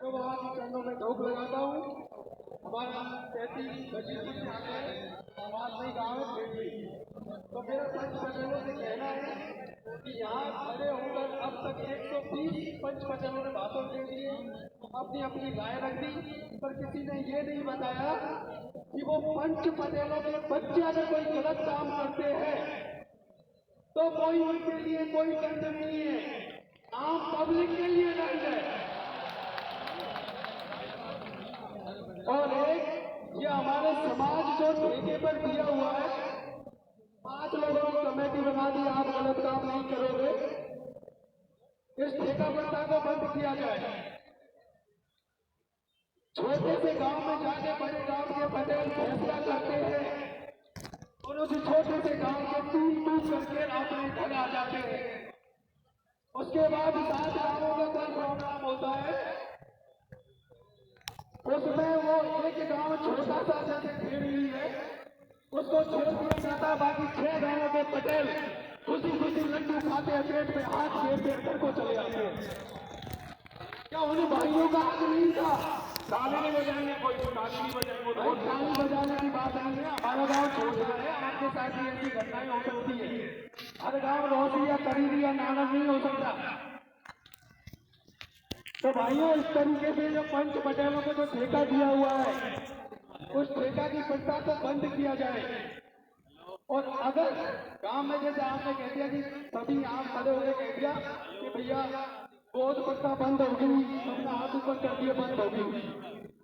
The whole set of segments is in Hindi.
मैं वहाँ के चरणों में धूप लगाता हूँ। हमारा 33 बजीपुर से आते हैं, हमारा गाँव है। तो मेरा पंच पटेलों से कहना है कि यहाँ खड़े होकर अब तक 120 पंच पटेलों ने भाषण दे दिए, अपनी अपनी राय रख दी, पर किसी ने ये नहीं बताया कि वो पंच पटेलों के बच्चे अगर कोई गलत काम करते हैं तो कोई उनके लिए कोई दंड नहीं है, आम पब्लिक के लिए दंड है। और एक ये हमारे समाज जो ठेके पर दिया हुआ है, 5 लोगों की कमेटी बना दी, आप गलत काम नहीं करोगे, इस ठेका प्रथा को बंद किया जाए। छोटे से गांव में जाके बड़े गांव के पटेल फैसला करते हैं और उस छोटे से गांव के टूट करके अपने घर आ जाते हैं। उसके बाद 7 गांवों का कोई प्रोग्राम होता है, उसमें वो एक गांव छोटा सा जैसे खेड़ी है उसको छोड़ दिया जाता, बाकी 6 गांवों के पटेल खुशी खुशी लड्डू खाते हैं, पेट में हाथ फेर घर को चले आते हैं। क्या उन भाइयों का हक नहीं था? ताली नहीं बजाएंगे, कोई ताली नहीं बजाएंगे, बहुत ताली बजाने की बात नहीं है। हमारा गाँव छोटा है, आपके साथ ही ऐसी घटनाएं हो सकती है। हर गाँव रोसी या करीबी या नानक नहीं हो सकता। तो भाइयों, इस तरीके से जो पंच पटेलों को जो ठेका दिया हुआ है, उस ठेका की प्रथा को बंद किया जाए। और अगर गांव में जैसे आपने कह दिया कि सभी आप खड़े हुए कह दिया कि भैया गोद प्रथा बंद होगी, अपना हाथ ऊपर कर दिए बंद होगी,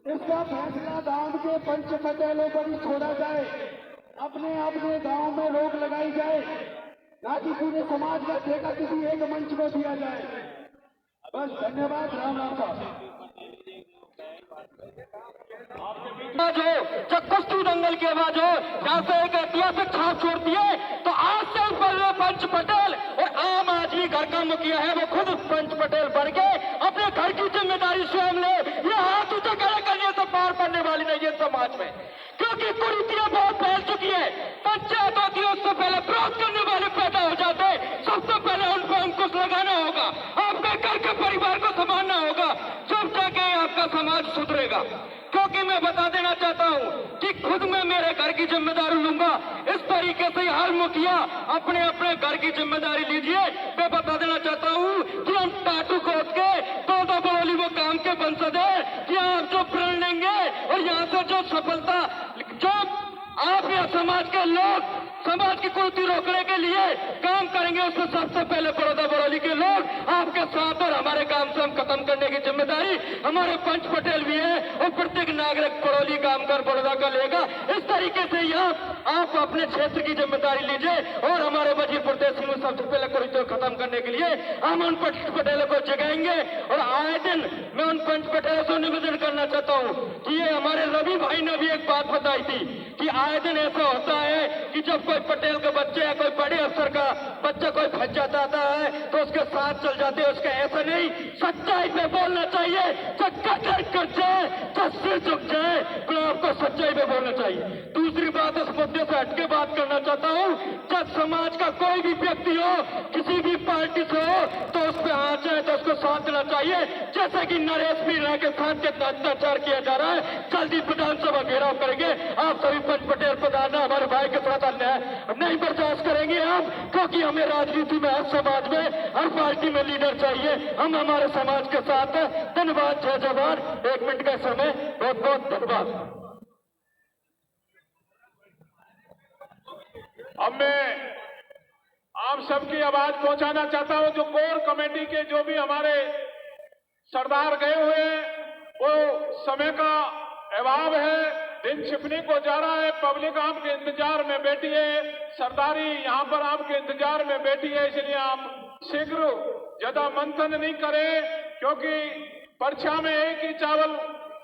इसका फैसला गांव के पंच पटेलों पर ही छोड़ा जाए। अपने अपने गांव में रोक लगाई जाए, ना कि पूरे समाज का ठेका किसी एक मंच को दिया जाए। बस, धन्यवाद। राम राम साहब। जब कुश्ती दंगल की आवाज हो, जहाँ से एक ऐतिहासिक छाप छोड़ती है, तो आज से पहले पंच पटेल और आम आदमी घर का मुखिया है, वो खुद पंच पटेल बन के अपने घर की जिम्मेदारी स्वयं ले। ये हाथ ऊंचा खड़े करने से पार पड़ने वाली नहीं है समाज में, क्योंकि कुरीतियां बहुत फैल चुकी है। पंचायत होती है, उससे पहले विरोध करने वाले पैदा हो जाते, सबसे पहले उन पर अंकुश लगाना होगा, आपके घर के परिवार को संभालना होगा, जब जाके आपका समाज सुधरेगा। क्योंकि मैं बता देना चाहता हूं कि खुद मैं मेरे घर की जिम्मेदारी लूंगा। इस तरीके से हर मुखिया अपने अपने घर की जिम्मेदारी लीजिए। मैं बता देना चाहता हूं कि हम टाटू खोद के तोता बड़ोली वो काम के बंसद है कि आप जो प्रण लेंगे और यहाँ से जो सफलता जो आप या समाज के लोग समाज की कुरीति रोकने के लिए काम करेंगे, उसमें सबसे पहले बड़ौदा बरौली के लोग आपके साथ और हमारे काम से हम खत्म करने की जिम्मेदारी हमारे पंच पटेल भी है और प्रत्येक नागरिक बरौली कामगार बड़ौदा का लेगा। इस तरीके से आप अपने क्षेत्र की जिम्मेदारी लीजिए और हमारे वजीर प्रदेश में सबसे पहले कुरीति खत्म करने के लिए हम उन पंच पटेलों को जगाएंगे। और आए दिन मैं उन पंच पटेलों से निवेदन करना चाहता हूँ कि ये हमारे रवि भाई ने भी एक बात बताई थी कि आए दिन ऐसा होता है कि जब कोई पटेल के बच्चे या कोई बड़े अफसर का बच्चा कोई फंस जाता है तो उसके साथ चल जाते हैं। उसका ऐसा नहीं, सच्चाई पे बोलना चाहिए। जब कटर कट जाए, जब सिर झुक जाए, तो आपको सच्चाई पे बोलना चाहिए। दूसरी बात, इस मुद्दे से हटके बात करना चाहता हूँ, जब समाज का कोई भी व्यक्ति हो, किसी भी पार्टी से हो, तो उस पर हाथ जाए तो उसको साथ देना चाहिए। जैसे कि नरेश मीणा के साथ कितना अत्याचार किया जा रहा है, जल्दी विधानसभा घेराव करेंगे। आप सभी पंच पटेल प्रधान हमारे भाई के साथ अन्याय नहीं बर्दाश्त करेंगे हम, क्योंकि हमें राजनीति में, हर समाज में, हर पार्टी में लीडर चाहिए। हम हमारे समाज के साथ हैं। धन्यवाद। जय जवान। 1 मिनट का समय। बहुत बहुत धन्यवाद। अब मैं आप सबकी आवाज पहुंचाना चाहता हूं। जो कोर कमेटी के जो भी हमारे सरदार गए हुए हैं, वो समय का अभाव है, दिन छिपने को जा रहा है, पब्लिक आपके इंतजार में बैठी है, सरदारी यहाँ पर आपके इंतजार में बैठी है, इसलिए आप शीघ्र ज्यादा मंथन नहीं करें, क्योंकि पर्चा में एक ही चावल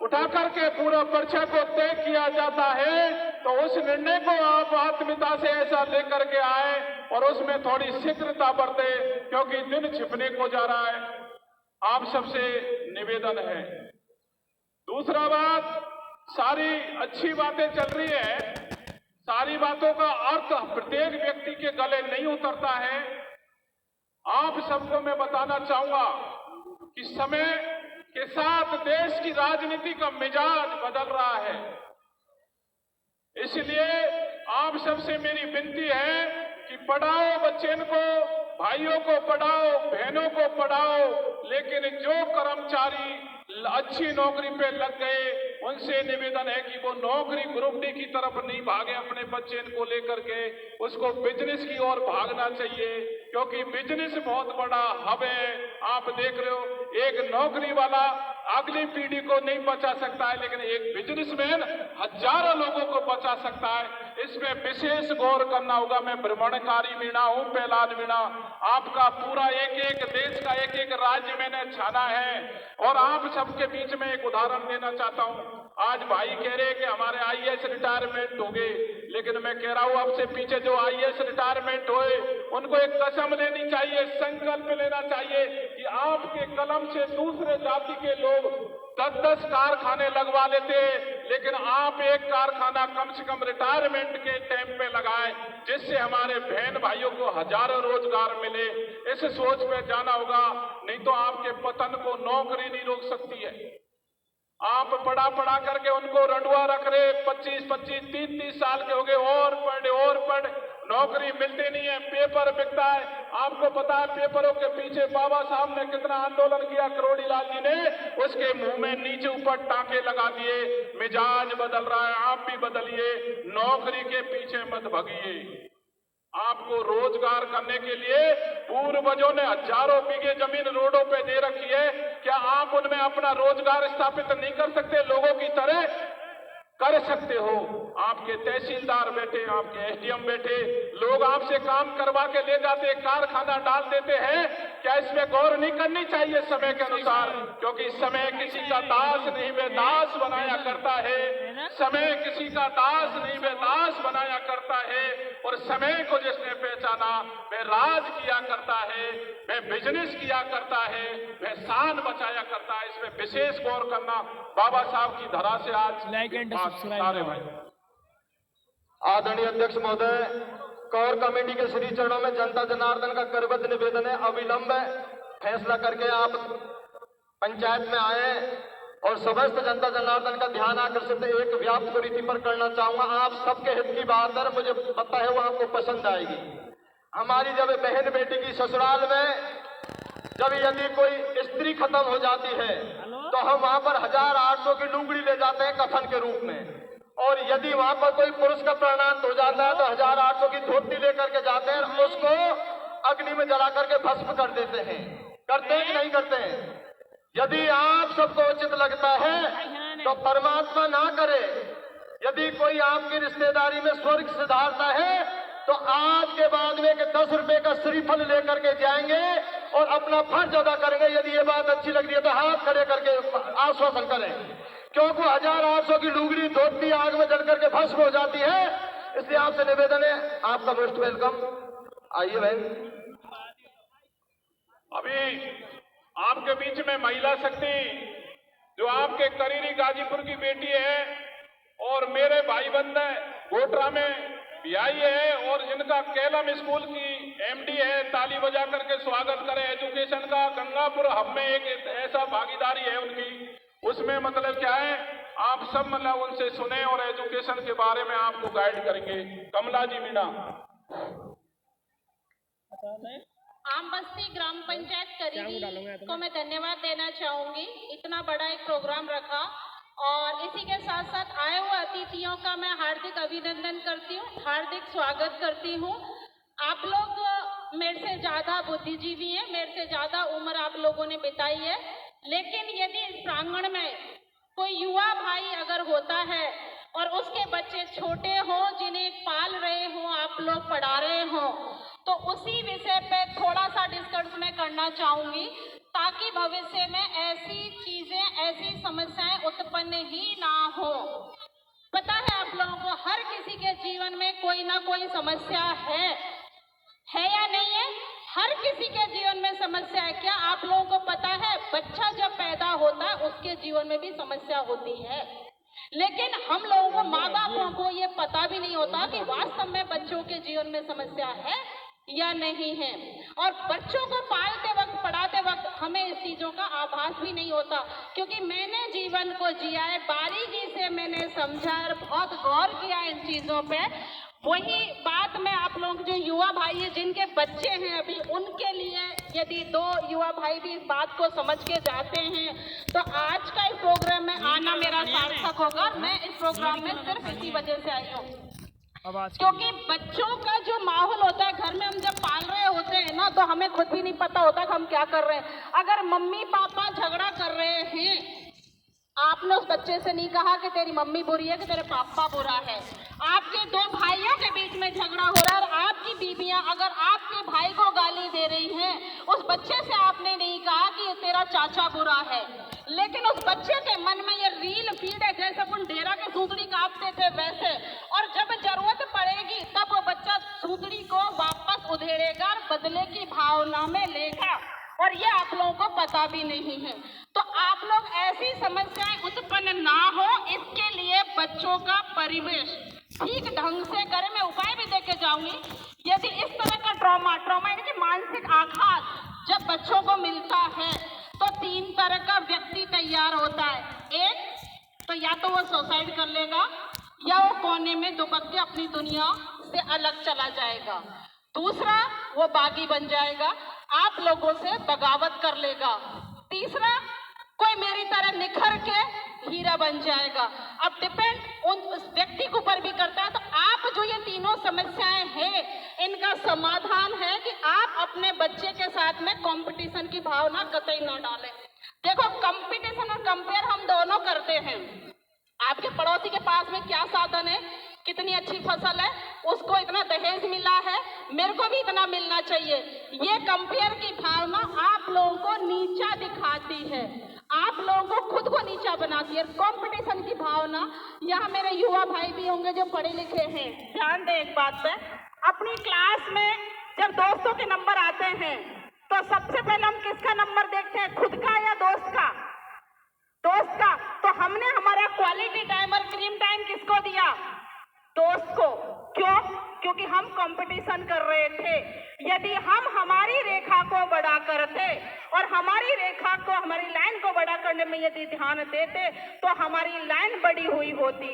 उठा करके पूरा पर्चा को तय किया जाता है। तो उस निर्णय को आप आत्मीयता से ऐसा लेकर के आए और उसमें थोड़ी शीघ्रता बरते, क्योंकि दिन छिपने को जा रहा है। आप सबसे निवेदन है। दूसरा बात, सारी अच्छी बातें चल रही है, सारी बातों का अर्थ प्रत्येक व्यक्ति के गले नहीं उतरता है। आप सबको मैं बताना चाहूंगा कि समय के साथ देश की राजनीति का मिजाज बदल रहा है। इसलिए आप सबसे मेरी विनती है कि पढ़ाओ बच्चे को, भाइयों को पढ़ाओ, बहनों को पढ़ाओ, लेकिन जो कर्मचारी अच्छी नौकरी पे लग गए उनसे निवेदन है कि वो नौकरी ग्रुप डी की तरफ नहीं भागे, अपने बच्चे को लेकर के उसको बिजनेस की ओर भागना चाहिए, क्योंकि बिजनेस बहुत बड़ा हब है। आप देख रहे हो एक नौकरी वाला अगली पीढ़ी को नहीं बचा सकता है, लेकिन एक बिजनेसमैन हजारों लोगों को बचा सकता है। इसमें विशेष गौर करना होगा। मैं भ्रमणकारी मीणा हूं, पहलाद मीणा। आपका पूरा एक एक देश का एक एक राज्य मैंने छाना है और आप सबके बीच में एक उदाहरण देना चाहता हूं। आज भाई कह रहे हैं कि हमारे आईएएस रिटायरमेंट हो गए, लेकिन मैं कह रहा हूं अब से पीछे जो आईएएस रिटायरमेंट हुए उनको एक कसम लेनी चाहिए, संकल्प लेना चाहिए कि आपके कलम से दूसरे जाति के लोग 10-10 कारखाने लगवा लेते, लेकिन आप एक कारखाना कम से कम रिटायरमेंट के टाइम पे लगाए, जिससे हमारे बहन भाइयों को हजारों रोजगार मिले। इस सोच पे जाना होगा, नहीं तो आपके पतन को नौकरी नहीं रोक सकती है। आप पढ़ा करके उनको रंडुआ रख रहे, 25-25, 30-30 साल के हो गए, और पढ़ नौकरी मिलती नहीं है, पेपर बिकता है। आपको पता है पेपरों के पीछे बाबा साहब ने कितना आंदोलन किया, करोड़ी लाल जी ने उसके मुंह में नीचे ऊपर टांके लगा दिए। मिजाज बदल रहा है, आप भी बदलिए, नौकरी के पीछे मत भागिए। आपको रोजगार करने के लिए पूर्वजों ने हजारों बीघे जमीन रोडों पे दे रखी है, क्या आप उनमें अपना रोजगार स्थापित नहीं कर सकते? लोगों की तरह कर सकते हो। आपके तहसीलदार बैठे, आपके एसडीएम बैठे, लोग आपसे काम करवा के ले जाते, कारखाना डाल देते हैं। क्या इसमें गौर नहीं करनी चाहिए समय के अनुसार? क्योंकि समय किसी का दास नहीं वे दास बनाया करता है। समय किसी का दास नहीं वे दास बनाया करता है। और समय को जिसने पहचाना वह राज किया करता है, वह बिजनेस किया करता है, वह शान बचाया करता है। इसमें विशेष गौर करना बाबा साहब की धरा से आज सारे भाई। आदरणीय अध्यक्ष महोदय, कोर कमेटी के श्री चरणों में जनता जनार्दन का करबद्ध निवेदन है, अविलंब फैसला करके आप पंचायत में आए और समस्त जनता जनार्दन का ध्यान आकर्षित एक व्याप्त कुरीति पर करना चाहूंगा। आप सबके हित की बात है, मुझे पता है वो आपको पसंद आएगी। हमारी जब बहन बेटी की ससुराल में जब यदि कोई स्त्री खत्म हो जाती है तो हम वहां पर 1800 की लुंगड़ी ले जाते हैं कफन के रूप में, और यदि वहां पर कोई पुरुष का प्राणांत हो जाता है तो 1800 की धोती लेकर के जाते हैं, उसको अग्नि में जला करके भस्म कर देते हैं। करते हैं कि नहीं करते हैं? यदि आप सबको उचित लगता है तो परमात्मा ना करे, यदि कोई आपकी रिश्तेदारी में स्वर्ग सिधारता है तो आज के बाद में 10 रुपए का श्रीफल लेकर के जाएंगे और अपना फर्ज अदा करेंगे। यदि ये बात अच्छी लग रही है तो हाथ खड़े करके आश्वासन करें, क्योंकि 1800 की लुगड़ी धोती आग में जल करके भस्म हो जाती है। इसलिए आपसे निवेदन है, आपका मोस्ट वेलकम। आइए बहन। अभी आपके बीच में महिला शक्ति जो आपके करीरी गाजीपुर की बेटी है और मेरे भाई बंद गोटरा में आई है और इनका केलम स्कूल की एमडी है, ताली बजा करके स्वागत करें। एजुकेशन का गंगापुर हब में एक ऐसा भागीदारी है उनकी, उसमें मतलब क्या है आप सब मतलब उनसे सुने और एजुकेशन के बारे में आपको गाइड करेंगे। कमला जी मीणा। आम बस्ती ग्राम पंचायत करीरी को मैं धन्यवाद देना चाहूंगी, इतना बड़ा एक प्रोग्राम रखा, और इसी के साथ साथ आए हुए अतिथियों का मैं हार्दिक अभिनंदन करती हूँ, हार्दिक स्वागत करती हूँ। आप लोग मेरे से ज्यादा बुद्धिजीवी हैं, मेरे से ज्यादा उम्र आप लोगों ने बिताई है, लेकिन यदि इस प्रांगण में कोई युवा भाई अगर होता है और उसके बच्चे छोटे हों जिन्हें पाल रहे हों, आप लोग पढ़ा रहे हों, तो उसी विषय पे थोड़ा सा डिस्कस मैं करना चाहूंगी, ताकि भविष्य में ऐसी चीजें, ऐसी समस्याएं उत्पन्न ही ना हो। पता है आप लोगों को हर किसी के जीवन में कोई ना कोई समस्या है या नहीं है? हर किसी के जीवन में समस्या है। क्या आप लोगों को पता है बच्चा जब पैदा होता है उसके जीवन में भी समस्या होती है, लेकिन हम लोगों को, माँ बापों को ये पता भी नहीं होता कि वास्तव में बच्चों के जीवन में समस्या है या नहीं है। और बच्चों को पालते वक्त, पढ़ाते वक्त हमें इस चीज़ों का आभास भी नहीं होता, क्योंकि मैंने जीवन को जिया है, बारीकी से मैंने समझा और बहुत गौर किया इन चीज़ों पे। वही बात मैं आप लोग जो युवा भाई हैं जिनके बच्चे हैं अभी, उनके लिए यदि 2 युवा भाई भी इस बात को समझ के जाते हैं तो आज का इस प्रोग्राम में आना मेरा सार्थक होगा। मैं इस प्रोग्राम में सिर्फ इसी वजह से आई हूँ, क्योंकि बच्चों का जो माहौल होता है घर में, हम जब पाल रहे होते हैं ना, तो हमें खुद भी नहीं पता होता कि हम क्या कर रहे हैं। अगर मम्मी पापा झगड़ा कर रहे हैं, आपने उस बच्चे से नहीं कहा कि तेरी मम्मी बुरी है कि तेरे पापा बुरा है। आपके 2 भाइयों के बीच में झगड़ा हो रहा है और आपकी बीबियां अगर आपके भाई को गाली दे रही हैं, उस बच्चे से आपने नहीं कहा कि तेरा चाचा बुरा है, लेकिन उस बच्चे के मन में ये रील फीड है, जैसे अपन डेरा के सूतड़ी काटते थे वैसे, और जब जरूरत पड़ेगी तब वो बच्चा सूतड़ी को वापस उधेड़ेगा और बदले की भावना में लेगा, और ये आप लोगों को पता भी नहीं है। तो आप लोग ऐसी समस्याएं उत्पन्न ना हो, इसके लिए बच्चों का परिवेश ठीक ढंग से करें। मैं उपाय भी देके जाऊंगी। यदि इस तरह का ट्रॉमा यानी कि मानसिक आघात जब बच्चों को मिलता है तो 3 तरह का व्यक्ति तैयार होता है। एक तो या तो वो सुसाइड कर लेगा, या वो कोने में दुबक के अपनी दुनिया से अलग चला जाएगा। दूसरा, वो बागी बन जाएगा, आप लोगों से बगावत कर लेगा। तीसरा, कोई मेरी तरह निखर के हीरा बन जाएगा। अब डिपेंड उस व्यक्ति के ऊपर भी करता है। तो आप जो ये तीनों समस्याएं हैं, इनका समाधान है कि आप अपने बच्चे के साथ में कंपटीशन की भावना कतई ना डालें। देखो, कंपटीशन और कंपेयर हम दोनों करते हैं। आपके पड़ोसी के पास में क्या साधन है, कितनी अच्छी फसल है, उसको इतना दहेज मिला है, मेरे को भी इतना मिलना चाहिए। ये कंपेयर की भावना आप लोगों को नीचा दिखाती है, आप लोगों को खुद को नीचा बनाती है। कंपटीशन की भावना, यहाँ मेरे युवा भाई भी होंगे जो पढ़े लिखे हैं, ध्यान दें एक बात पे। अपनी क्लास में जब दोस्तों के नंबर आते हैं तो सबसे पहले हम किसका नंबर देखते हैं, खुद का या दोस्त का? दोस्त का। तो हमने हमारा क्वालिटी टाइम और स्क्रीन टाइम किसको दिया? दोस्त को। क्यों? क्योंकि हम कंपटीशन कर रहे थे। यदि हम हमारी रेखा को बड़ा करते और हमारी रेखा को, हमारी लाइन को बड़ा करने में यदि ध्यान देते तो हमारी लाइन बड़ी हुई होती।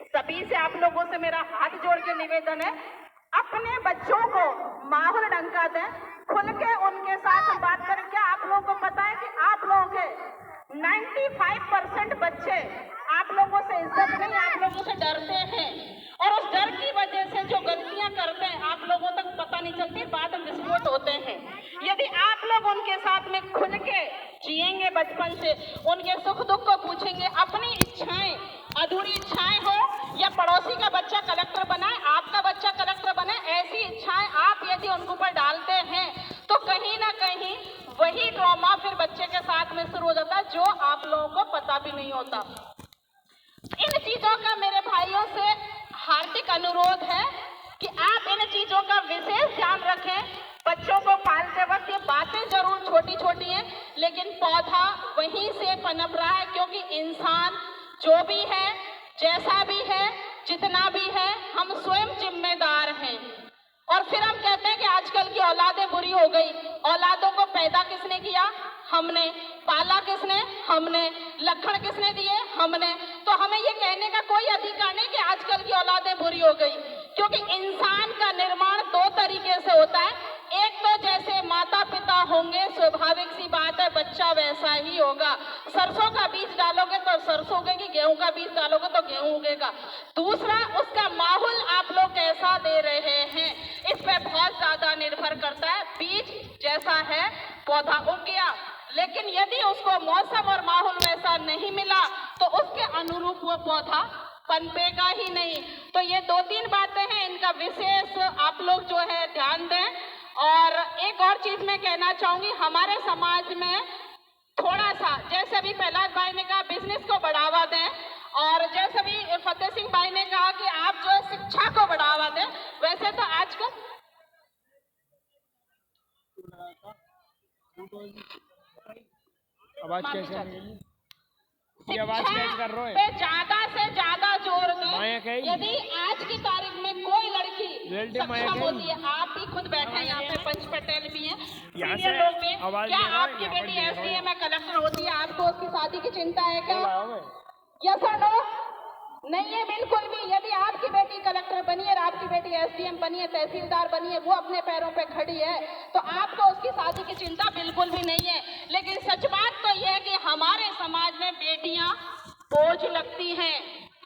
सभी से आप लोगों से मेरा हाथ जोड़ के निवेदन है, अपने बच्चों को माहौल ढंका दें, खुल के उनके साथ बात करें। क्या आप लोगों को पता है कि आप लोगों के 95% बच्चे आप लोगों से इज्जत नहीं, आप लोगों से डरते हैं, और उस डर की वजह से जो गलतियां करते हैं आप लोगों तक पता नहीं चलती, बाद में विस्फोट होते हैं। यदि आप लोग उनके साथ में खुल के जिएंगे, बचपन से उनके सुख दुख को पूछेंगे, अपनी इच्छाएं, अधूरी इच्छाएं हो या पड़ोसी का बच्चा कलेक्टर बनाए, आपका बच्चा कलेक्टर बने, ऐसी इच्छाएं आप यदि उनके ऊपर डालते हैं तो कहीं ना कहीं वही ट्रॉमा फिर बच्चे के साथ में शुरू हो जाता है, जो आप लोगों को पता भी नहीं होता। इन चीजों का मेरे भाइयों से हार्दिक अनुरोध है कि आप इन चीजों का विशेष ध्यान रखें। बच्चों को पालते वक्त ये बातें जरूर छोटी छोटी हैं, लेकिन पौधा वहीं से पनप रहा है, क्योंकि इंसान जो भी है, जैसा भी है, जितना भी है, हम स्वयं जिम्मेदार हैं। और फिर हम कहते हैं कि आजकल की औलादें बुरी हो गई। औलादों को पैदा किसने किया? हमने। पाला किसने? हमने। लक्षण किसने दिए? हमने। तो हमें ये कहने का कोई अधिकार नहीं कि आजकल की औलादें बुरी हो गई, क्योंकि इंसान का निर्माण 2 तरीके से होता है। एक तो जैसे माता पिता होंगे, स्वाभाविक सी बात है, बच्चा वैसा ही होगा। सरसों का बीज डालोगे तो सरसों उगेगी, गेहूं का बीज डालोगे तो गेहूं उगेगा। दूसरा, उसका माहौल आप लोग कैसा दे रहे हैं, इस पे बहुत ज्यादा निर्भर करता है। बीज जैसा है, पौधा उग गया, लेकिन यदि उसको मौसम और माहौल वैसा नहीं मिला तो उसके अनुरूप वो पौधा पनपेगा ही नहीं। तो ये 2-3 बातें हैं, इनका विशेष आप लोग जो है ध्यान दें। और एक और चीज मैं कहना चाहूंगी, हमारे समाज में थोड़ा सा, जैसे अभी प्रहलाद भाई ने कहा बिजनेस को बढ़ावा दें, और जैसे अभी फतेह सिंह भाई ने कहा कि आप जो है शिक्षा को बढ़ावा दें, वैसे तो आजकल आवाज कैसे पे ज्यादा से ज्यादा जोर दें। यदि आज की तारीख में कोई लड़की सक्षम होती है। आप भी खुद बैठे हैं यहाँ पे, पंच पटेल भी हैं, सीनियर लोग भी हैं। क्या आपकी बेटी एसडीएम है, कलेक्टर होती है, आपको उसकी शादी की चिंता है क्या? यस और नो? नहीं है बिल्कुल भी। यदि आपकी बेटी कलेक्टर बनी है, आपकी बेटी एसडीएम बनी है, तहसीलदार बनी है, वो अपने पैरों पे खड़ी है, तो आपको उसकी शादी की चिंता बिल्कुल भी नहीं है। लेकिन सच बात तो यह है कि हमारे समाज में बेटियां बोझ लगती हैं,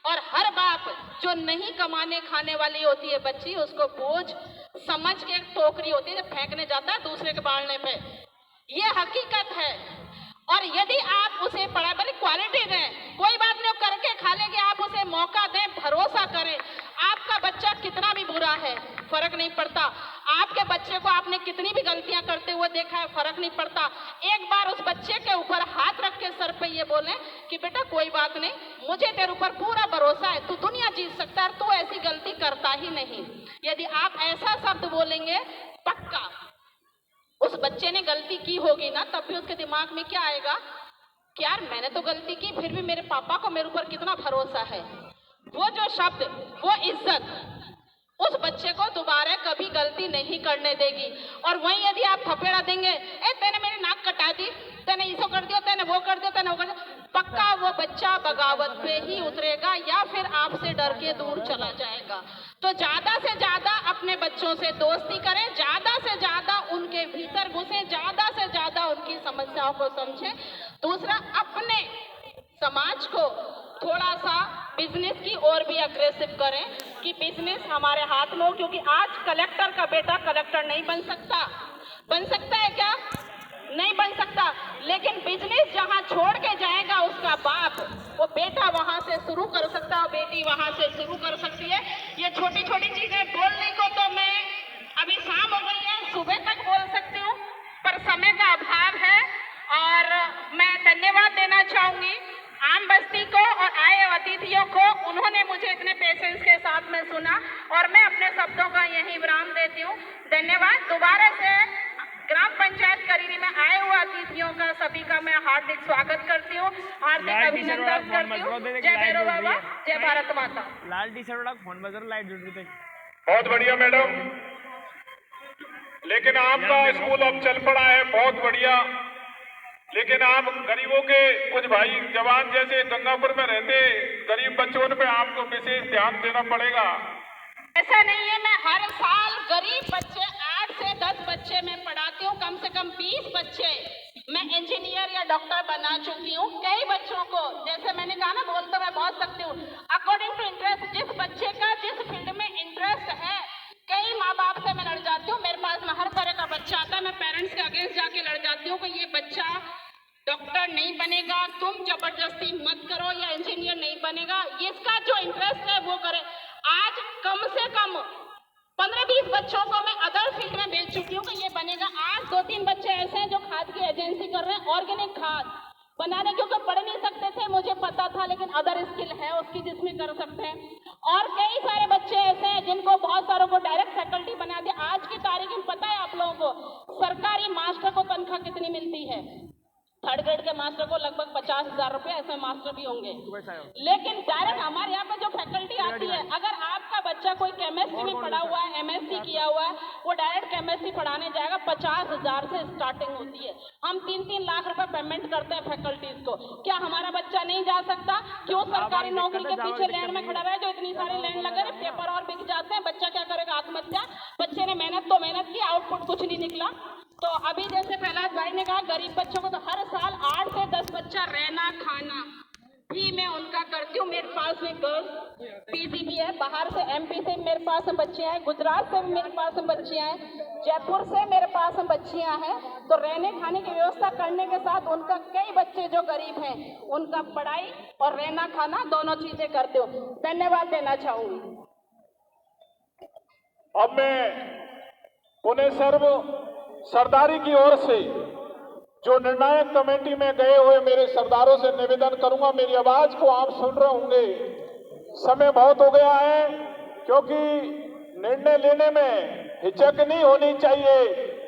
और हर बाप जो नहीं कमाने खाने वाली होती है बच्ची, उसको बोझ समझ के एक टोकरी होती है जब फेंकने जाता है दूसरे के बालने पे। ये हकीकत है। और यदि आप उसे पढ़ा भले क्वालिटी दें, कोई बात नहीं, करके खा लेंगे, आप उसे मौका दें, भरोसा करें। आपका बच्चा कितना भी बुरा है फर्क नहीं पड़ता, आपके बच्चे को आपने कितनी भी गलतियां करते हुए देखा है, फर्क नहीं पड़ता। एक बार उस बच्चे के ऊपर हाथ रख के सर पे ये बोलें कि बेटा कोई बात नहीं, मुझे तेरे ऊपर पूरा भरोसा है, तू दुनिया जीत सकता है, तू ऐसी गलती करता ही नहीं। यदि आप ऐसा शब्द बोलेंगे, पक्का उस बच्चे ने गलती की होगी ना, तब भी उसके दिमाग में क्या आएगा कि यार मैंने तो गलती की, फिर भी मेरे पापा को मेरे ऊपर कितना भरोसा है। वो जो शब्द, वो इज्जत उस बच्चे को दोबारा कभी गलती नहीं करने देगी। और वहीं यदि आप थपेड़ा देंगे, ए तेने मेरी नाक कटा दी, तेने इसो कर दिया, तेने वो कर दिया, तेने वो कर दिया, पक्का वो बच्चा बगावत पे ही उतरेगा या फिर आपसे डर के दूर चला जाएगा। तो ज्यादा से ज्यादा अपने बच्चों से दोस्ती करें, ज्यादा से ज्यादा उनके भीतर घुसें, ज्यादा से ज्यादा उनकी समस्याओं को समझें। दूसरा, अपने समाज को थोड़ा सा बिजनेस की ओर भी अग्रेसिव करें कि बिजनेस हमारे हाथ में हो, क्योंकि आज कलेक्टर का बेटा कलेक्टर नहीं बन सकता। बन सकता है क्या? नहीं बन सकता। लेकिन बिजनेस जहां छोड़ के जाएगा उसका बाप, वो बेटा वहां से शुरू कर सकता है, बेटी वहां से शुरू कर सकती है। ये छोटी छोटी चीजें बोलने को तो मैं, अभी शाम हो गई है, सुबह तक बोल सकती हूँ, पर समय का अभाव है। और मैं धन्यवाद देना चाहूंगी आम बस्ती को और आए अतिथियों को। उन्होंने मुझे इतने पेशेंस के साथ में सुना और मैं अपने शब्दों का यही विराम देती हूँ। धन्यवाद। दोबारा से ग्राम पंचायत करीरी में आए हुए अतिथियों का सभी का मैं हार्दिक स्वागत करती हूँ, हार्दिक अभिनंदन करती हूँ। जय भैरव बाबा, जय भारत माता। लाल T shirt phone buzzer light जुड़ रही। बहुत बढ़िया मैडम, लेकिन आपका स्कूल अब चल पड़ा है, बहुत बढ़िया। लेकिन आप गरीबों के कुछ भाई जवान जैसे गंगापुर में रहते गरीब बच्चों पे आपको विशेष ध्यान देना पड़ेगा। ऐसा नहीं है, मैं हर साल गरीब बच्चे 8 से 10 बच्चे मैं पढ़ाती हूँ, कम से कम 20 बच्चे मैं इंजीनियर या डॉक्टर बना चुकी हूँ। कई बच्चों को, जैसे मैंने कहा ना, बोल तो मैं बहुत सकती हूँ, अकॉर्डिंग टू इंटरेस्ट, जिस बच्चे का जिस फील्ड में इंटरेस्ट है। कई माँ बाप से मैं लड़ जाती हूँ, मेरे पास में हर तरह का बच्चा आता है, मैं पेरेंट्स के अगेंस्ट जाके लड़ जाती हूँ कि ये बच्चा डॉक्टर नहीं बनेगा, तुम जबरदस्ती मत करो, या इंजीनियर नहीं बनेगा, इसका जो इंटरेस्ट है वो करे। आज कम से कम 15-20 बच्चों को मैं अदर फील्ड में भेज चुकी हूँ कि ये बनेगा। आज 2-3 बच्चे ऐसे हैं जो खाद की एजेंसी कर रहे हैं, ऑर्गेनिक खाद बनाने, क्योंकि पढ़ नहीं सकते थे, मुझे पता था, लेकिन अदर स्किल है उसकी जिसमें कर सकते हैं। और कई सारे बच्चे ऐसे हैं जिनको बहुत सारों को डायरेक्ट फैकल्टी बना दिया। आज की तारीख में पता है आप लोगों को सरकारी मास्टर को तनख्वाह कितनी मिलती है? 3rd ग्रेड के मास्टर को लगभग 50,000 रुपए, ऐसे मास्टर भी होंगे। लेकिन डायरेक्ट हमारे यहाँ पे जो फैकल्टी आती है, अगर आपका बच्चा कोई केमिस्ट्री में पढ़ा हुआ है, एमएससी किया हुआ है, वो डायरेक्ट केमिस्ट्री पढ़ाने जाएगा, 50,000 से स्टार्टिंग होती है। हम 3-3 लाख रुपए पेमेंट करते हैं फैकल्टीज को। क्या हमारा बच्चा नहीं जा सकता? क्यों सरकारी नौकरी के पीछे लाइन में खड़ा रहा है? जो इतनी सारी लाइन लगे, पेपर और बिक जाते हैं, बच्चा क्या करेगा? आत्महत्या। बच्चे ने मेहनत तो मेहनत की, आउटपुट कुछ नहीं निकला। तो अभी जैसे प्रहलाद भाई ने कहा, गरीब बच्चों को तो हर साल 8 से 10 बच्चा रहना खाना भी मैं उनका करती हूँ। मेरे पास में गर्ल्स पीजी भी है, बाहर से एमपी से मेरे पास में बच्चियाँ हैं, गुजरात से भी मेरे पास में बच्चियाँ हैं, जयपुर से मेरे पास में बच्चियाँ हैं। तो रहने खाने की व्यवस्था करने के साथ उनका, कई बच्चे जो गरीब हैं उनका पढ़ाई और रहना खाना दोनों चीजें करते हो। धन्यवाद देना चाहूंगी। अब मैं पुणे सर्व सरदारी की ओर से जो निर्णायक कमेटी में गए हुए मेरे सरदारों से निवेदन करूंगा, मेरी आवाज को आप सुन रहे होंगे, समय बहुत हो गया है, क्योंकि निर्णय लेने में हिचक नहीं होनी चाहिए,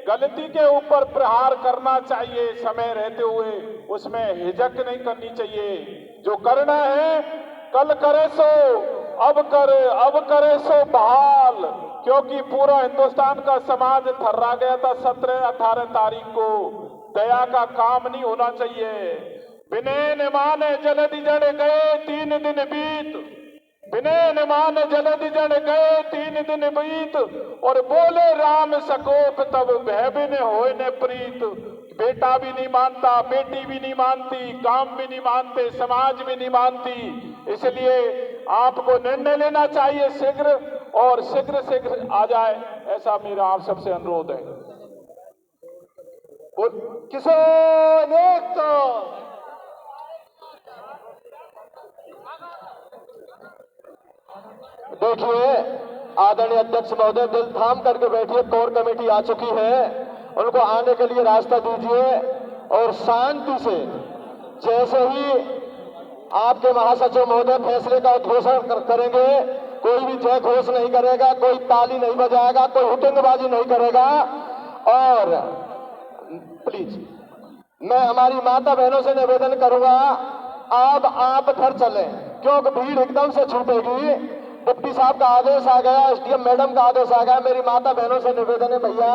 गलती के ऊपर प्रहार करना चाहिए, समय रहते हुए उसमें हिचक नहीं करनी चाहिए। जो करना है कल करे सो अब करे सो बहाल, क्योंकि पूरा हिंदुस्तान का समाज थर्रा गया था 17-18 तारीख को। दया का काम नहीं होना चाहिए। बिने माने जलदि जड़ गए 3 दिन बीत, बिने माने जलदि जड़ गए 3 दिन बीत, और बोले राम सकोप तब भय बिन होए न प्रीत। बेटा भी नहीं मानता, बेटी भी नहीं मानती, काम भी नहीं मानते, समाज भी नहीं मानती। इसलिए आपको निर्णय लेना चाहिए शीघ्र, और शीघ्र आ जाए, ऐसा मेरा आप सबसे अनुरोध है। किसान एकता, देखिए आदरणीय अध्यक्ष महोदय, दिल थाम करके बैठिए। कोर कमेटी आ चुकी है, उनको आने के लिए रास्ता दीजिए और शांति से, जैसे ही आपके महासचिव महोदय फैसले का उद्घोषण करेंगे, कोई भी जय घोष नहीं करेगा, कोई ताली नहीं बजाएगा, कोई हुटिंगबाजी नहीं करेगा। और प्लीज मैं हमारी माता बहनों से निवेदन करूंगा, अब आप घर चलें, क्योंकि भीड़ एकदम से छूटेगी। डिप्टी साहब का आदेश आ गया, एसडीएम मैडम का आदेश आ गया। मेरी माता बहनों से निवेदन है, भैया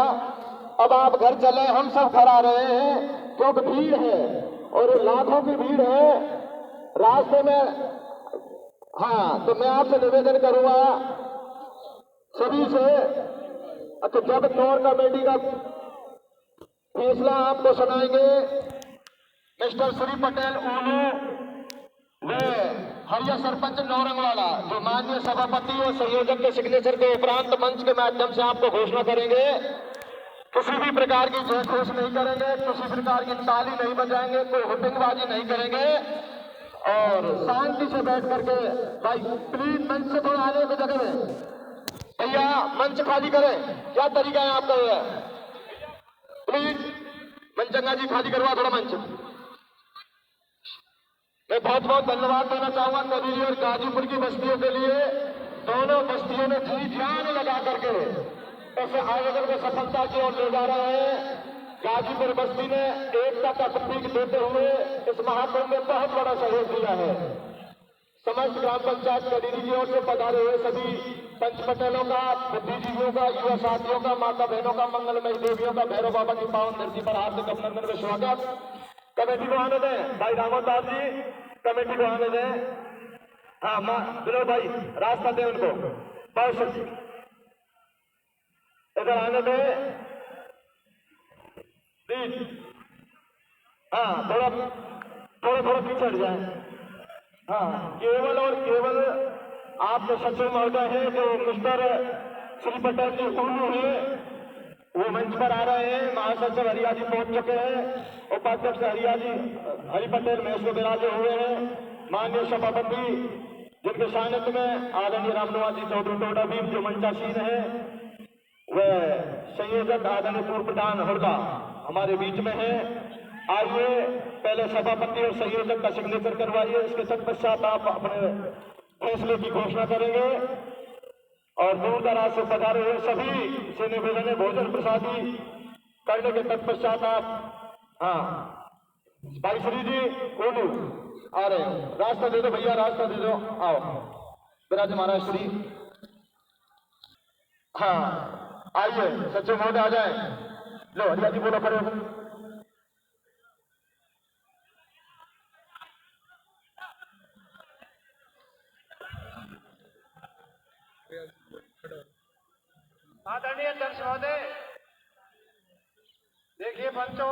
अब आप घर चलें, हम सब घर आ रहे हैं, क्योंकि भीड़ है और लाखों की भीड़ है रास्ते में। हाँ, तो मैं आपसे निवेदन करूंगा सभी से, अच्छा जब कोर कमेटी का फैसला आपको सुनाएंगे, मिस्टर श्री पटेल ओलू व हरिया सरपंच नौरंगवाला, जो माननीय सभापति और संयोजक के सिग्नेचर के उपरांत मंच के माध्यम से आपको घोषणा करेंगे। किसी भी प्रकार की जय घोष नहीं करेंगे, किसी प्रकार की ताली नहीं बजाएंगे, कोई हुटिंगबाजी नहीं करेंगे, और शांति से बैठ करके, भाई प्लीज मंच से थोड़ा आने की जगह में, भैया मंच खाली करें। क्या तरीका है आपका? ये प्लीज मंचंगा जी खाली करवा थोड़ा मंच। मैं बहुत बहुत धन्यवाद देना चाहूंगा कदीरी और गाजीपुर की बस्तियों के लिए। दोनों बस्तियों ने जी जान लगा करके ऐसे आयोजन को सफलता की ओर ले जा रहे हैं। गाजीपुर बस्ती ने एकता का प्रतीक देते हुए इस महाकुंभ में बहुत बड़ा सहयोग दिया है। समस्त ग्राम पंचायत कदीरी की ओर से पधारे हुए सभी पंच पटेलों का, बुद्धिजीवियों का, युवा साथियों का, माता बहनों का, मंगलमयी देवियों का भैरव बाबा की पावन धरती पर हार्दिक अभिनंदन व स्वागत। कमेटी को आने दें, भाई रामोदास जी कमेटी को आने दें। हाँ विनोद भाई रास्ता दें उनको, बहुत इधर आने दें प्लीज। हाँ थोड़ा पीछे हट जाए। हाँ केवल और केवल आपके सचिव महोदय है जो मिस्टर श्री पटेल जी ओलू है, वो मंच पर आ रहे हैं। महासचिव हरिया जी पहुंच चुके हैं, उपाध्यक्ष हरि पटेल महेश को विराजे हुए हैं। माननीय सभापति जिनके सानिध्य में आदरणीय रामनिवास जी चौधरी टोडा भी जो मंचासीन है, वह संयोजक आदरणीय पूर्व प्रधान हुड्डा हमारे बीच में है। आइए पहले सभापति और संयोजक का सिग्नेचर करवाइए, इसके तत्पश्चात आप अपने फैसले की घोषणा करेंगे। और दूर दराज से पधारे हुए सभी से निवेदन है, भोजन प्रसादी करने के तत्पश्चात आप, हाँ भाई श्री जी ओलू आ रहे हैं, रास्ता दे दो भैया, रास्ता दे दो, आओ विराज महाराज श्री। हाँ आइए सचिव महोदय आ जाए। लो हरिया जी बोलो करो। आदरणीय अध्यक्ष महोदय, देखिए बच्चों,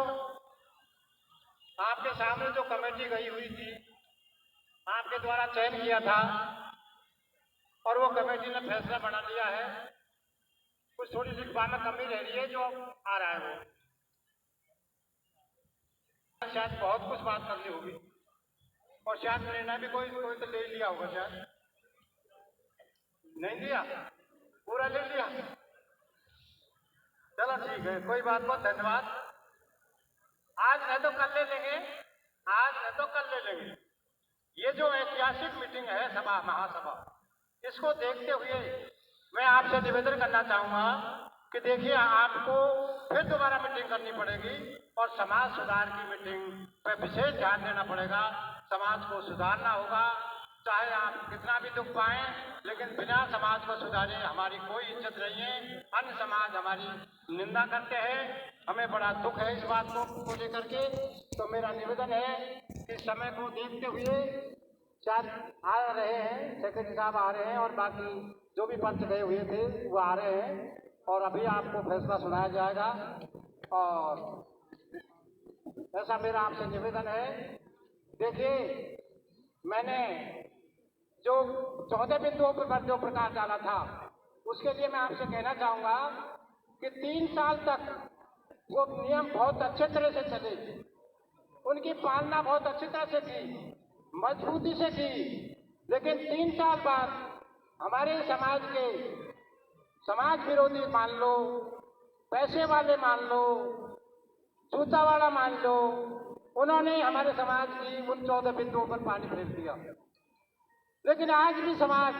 आपके सामने जो कमेटी गई हुई थी, आपके द्वारा चयन किया था, और वो कमेटी ने फैसला बना लिया है। कुछ थोड़ी सी में कमी रह रही है, जो आ रहा है वो शायद बहुत कुछ बात करनी होगी, और शायद निर्णय भी कोई तो ले लिया होगा, शायद नहीं लिया, पूरा ले लिया। चलो ठीक है, कोई बात नहीं, धन्यवाद। आज नहीं तो कल ले लेंगे, आज नहीं तो कल ले लेंगे। ये जो ऐतिहासिक मीटिंग है सभा महासभा, इसको देखते हुए मैं आपसे निवेदन करना चाहूंगा कि देखिए आपको फिर दोबारा मीटिंग करनी पड़ेगी, और समाज सुधार की मीटिंग पे विशेष ध्यान देना पड़ेगा। समाज को सुधारना होगा, चाहे आप कितना भी दुख पाएं, लेकिन बिना समाज को सुधारे हमारी कोई इज्जत नहीं है। अन्य समाज हमारी निंदा करते हैं, हमें बड़ा दुख है इस बात को लेकर के। तो मेरा निवेदन है कि समय को देखते हुए शायद आ रहे हैं, सेक्रेटरी साहब आ रहे हैं और बाकी जो भी पंच गए हुए थे वो आ रहे हैं और अभी आपको फैसला सुनाया जाएगा। और ऐसा मेरा आपसे निवेदन है। देखिए, मैंने जो 14 बिंदुओं पर जो प्रकाश डाला था, उसके लिए मैं आपसे कहना चाहूंगा कि 3 साल तक वो नियम बहुत अच्छे तरह से चले, उनकी पालना बहुत अच्छी तरह से की, मजबूती से की। लेकिन 3 साल बाद हमारे समाज के समाज विरोधी मान लो, पैसे वाले मान लो, जूता वाला मान लो, उन्होंने हमारे समाज की उन 14 बिंदुओं पर पानी फेर दिया। लेकिन आज भी समाज,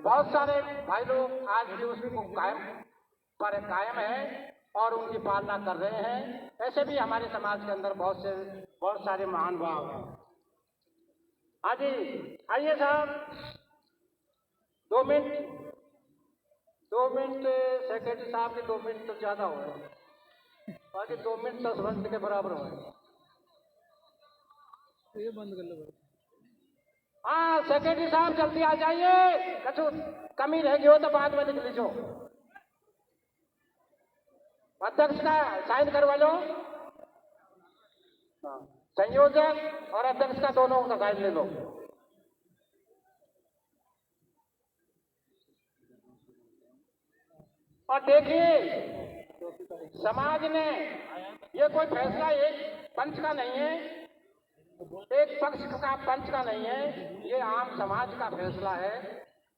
बहुत सारे भाई लोग आज भी उसको कायम है और उनकी पालना कर रहे हैं। ऐसे भी हमारे समाज के अंदर बहुत सारे महानुभाव हैं। हाँ जी, आइए साहब, 2 मिनट सेक्रेटरी साहब के 2 मिनट तो ज्यादा हो गए, बाकी 2 मिनट 10 मिनट के बराबर हो गए। ये बंद कर लो। हाँ सेक्रेटरी साहब जल्दी आ जाइए, कछु कमी रह गई हो तो बाद में लिख लीजिए। अध्यक्ष का साइन करवा लो, संयोजक और अध्यक्ष का दोनों का साइन ले लो। और देखिए, समाज ने ये कोई फैसला एक पंच का नहीं है, एक पक्ष का पंच का नहीं है, ये आम समाज का फैसला है।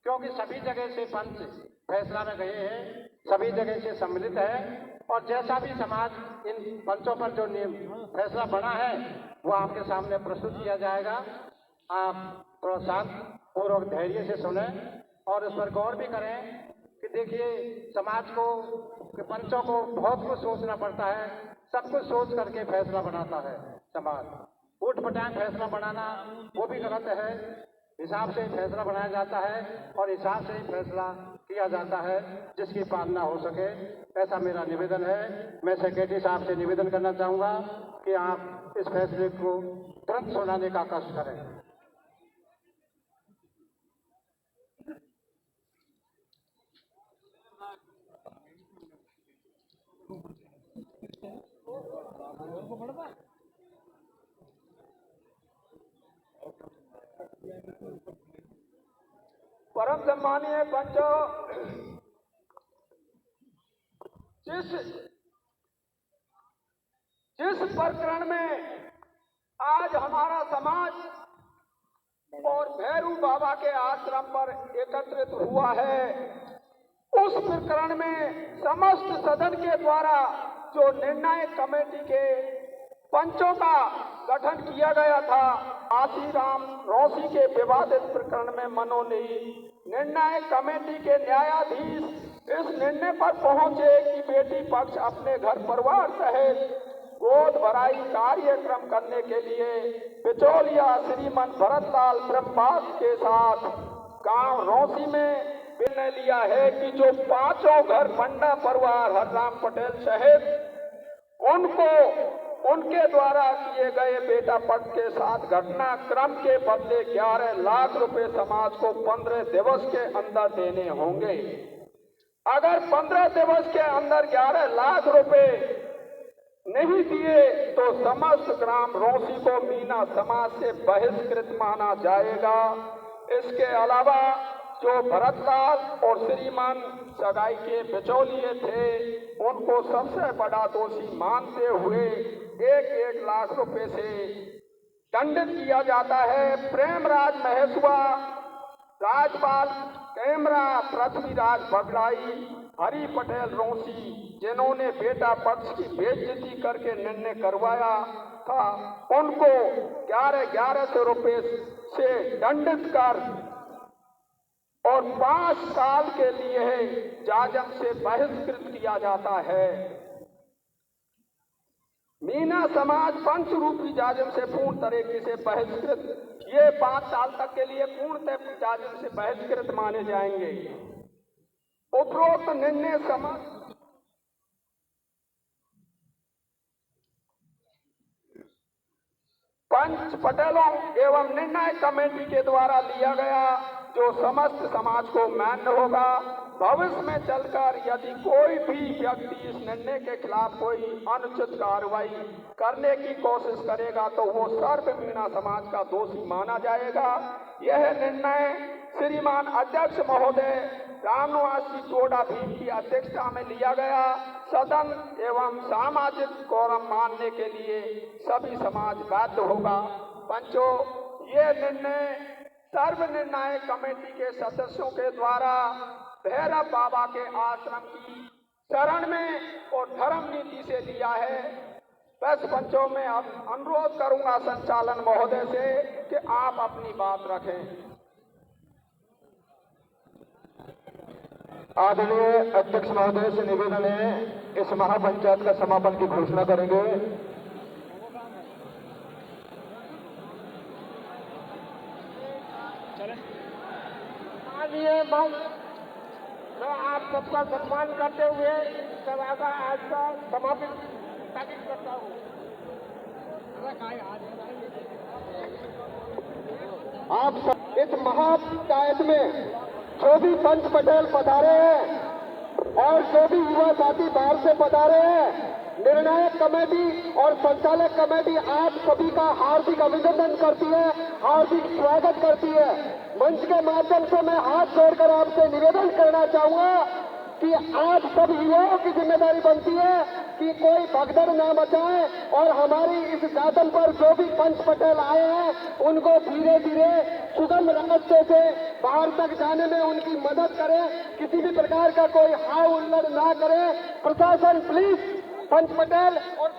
क्योंकि सभी जगह से पंच फैसला में गए हैं, सभी जगह से सम्मिलित है और जैसा भी समाज इन पंचों पर जो फैसला बना है वो आपके सामने प्रस्तुत किया जाएगा। आप थोड़ा शांत पूर्वक धैर्य से सुने और इस पर गौर भी करें कि देखिए, समाज को कि पंचों को बहुत कुछ सोचना पड़ता है, सब कुछ सोच करके फैसला बनाता है समाज। उठ पटांग फैसला बनाना वो भी गलत है। हिसाब से फैसला बनाया जाता है और हिसाब से ही फैसला किया जाता है जिसकी पालना हो सके। ऐसा मेरा निवेदन है। मैं सेक्रेटरी साहब से निवेदन करना चाहूंगा कि आप इस फैसले को तुरंत सुनाने का कष्ट करें। परम सम्मानीय पंचों, जिस प्रकरण में आज हमारा समाज और भैरू बाबा के आश्रम पर एकत्रित हुआ है, उस प्रकरण में समस्त सदन के द्वारा जो निर्णायक कमेटी के पंचों का गठन किया गया था, आशीराम रोसी के विवादित प्रकरण में मनोनीय निर्णायक कमेटी के न्यायाधीश इस निर्णय पर पहुंचे कि बेटी पक्ष अपने घर परिवार सहित गोद भराई कार्यक्रम करने के लिए बिचौलिया श्रीमान भरतलाल ब्रह्मपाद के साथ गांव रोसी में निर्णय लिया है कि जो 5 घर पंडा परिवार हरराम पटेल सहित उनको उनके द्वारा किए गए बेटा पक्ष के साथ घटनाक्रम के बदले 11 लाख रुपए समाज को 15 दिवस के अंदर देने होंगे। अगर 15 दिवस के अंदर 11 लाख रुपए नहीं दिए तो समस्त ग्राम रोसी को मीना समाज से बहिष्कृत माना जाएगा। इसके अलावा जो भरतलाल और श्रीमान सगाई के बिचौलिए थे, उनको सबसे बड़ा दोषी मानते हुए 1-1 लाख रुपए से दंडित किया जाता है। प्रेमराज महेश्वा, राजपाल कैमरा, पृथ्वीराज बगड़ाई, हरि पटेल रोसी, जिन्होंने बेटा पक्ष की बेइज्जती करके निर्णय करवाया था, उनको 1100 रुपए से दंडित कर और 5 साल के लिए जाजम से बहिष्कृत किया जाता है। मीना समाज पंच रूपी जाजिम से पूर्ण तरीके से बहिष्कृत, ये 5 साल तक के लिए पूर्णतः जाजिम से बहिष्कृत माने जाएंगे। उपरोक्त निर्णय समाज पंच पटेलों एवं निर्णय कमेटी के द्वारा लिया गया, जो समस्त समाज को मान्य होगा। भविष्य में चलकर यदि कोई भी व्यक्ति इस निर्णय के खिलाफ कोई अनुचित कार्रवाई करने की कोशिश करेगा तो वो सर्व मीणा समाज का दोषी माना जाएगा। यह निर्णय श्रीमान अध्यक्ष महोदय रामनिवास जी टोडा भीम की अध्यक्षता में लिया गया। सदन एवं सामाजिक कोरम मानने के लिए सभी समाज बाध्य होगा। पंचों, ये निर्णय सर्व निर्णायक कमेटी के सदस्यों के द्वारा भैरव बाबा के आश्रम की शरण में और धर्म नीति से लिया है। बस पंचों में अब अनुरोध करूंगा संचालन महोदय से कि आप अपनी बात रखें। आदरणीय अध्यक्ष महोदय से निवेदन है, इस महापंचायत का समापन की घोषणा करेंगे। मैं आप सबका सम्मान करते हुए सभा का आज का समापन स्थापित करता हूँ। आप सब इस महापंचायत में जो भी पंच पटेल पधारे हैं और जो भी युवा साथी बाहर से पधारे हैं, निर्णायक कमेटी और संचालक कमेटी आप सभी का हार्दिक अभिनंदन करती है, हार्दिक स्वागत करती है। मंच के माध्यम से मैं हाथ जोड़कर आपसे निवेदन करना चाहूंगा कि आज सब युवाओं की जिम्मेदारी बनती है कि कोई भगदड़ न मचाए और हमारी इस दादन पर जो भी पंच पटेल आए हैं उनको धीरे धीरे सुगम रास्ते से बाहर तक जाने में उनकी मदद करें, किसी भी प्रकार का कोई हाव हुल्लड़ ना करे। प्रशासन प्लीज पंच पटेल और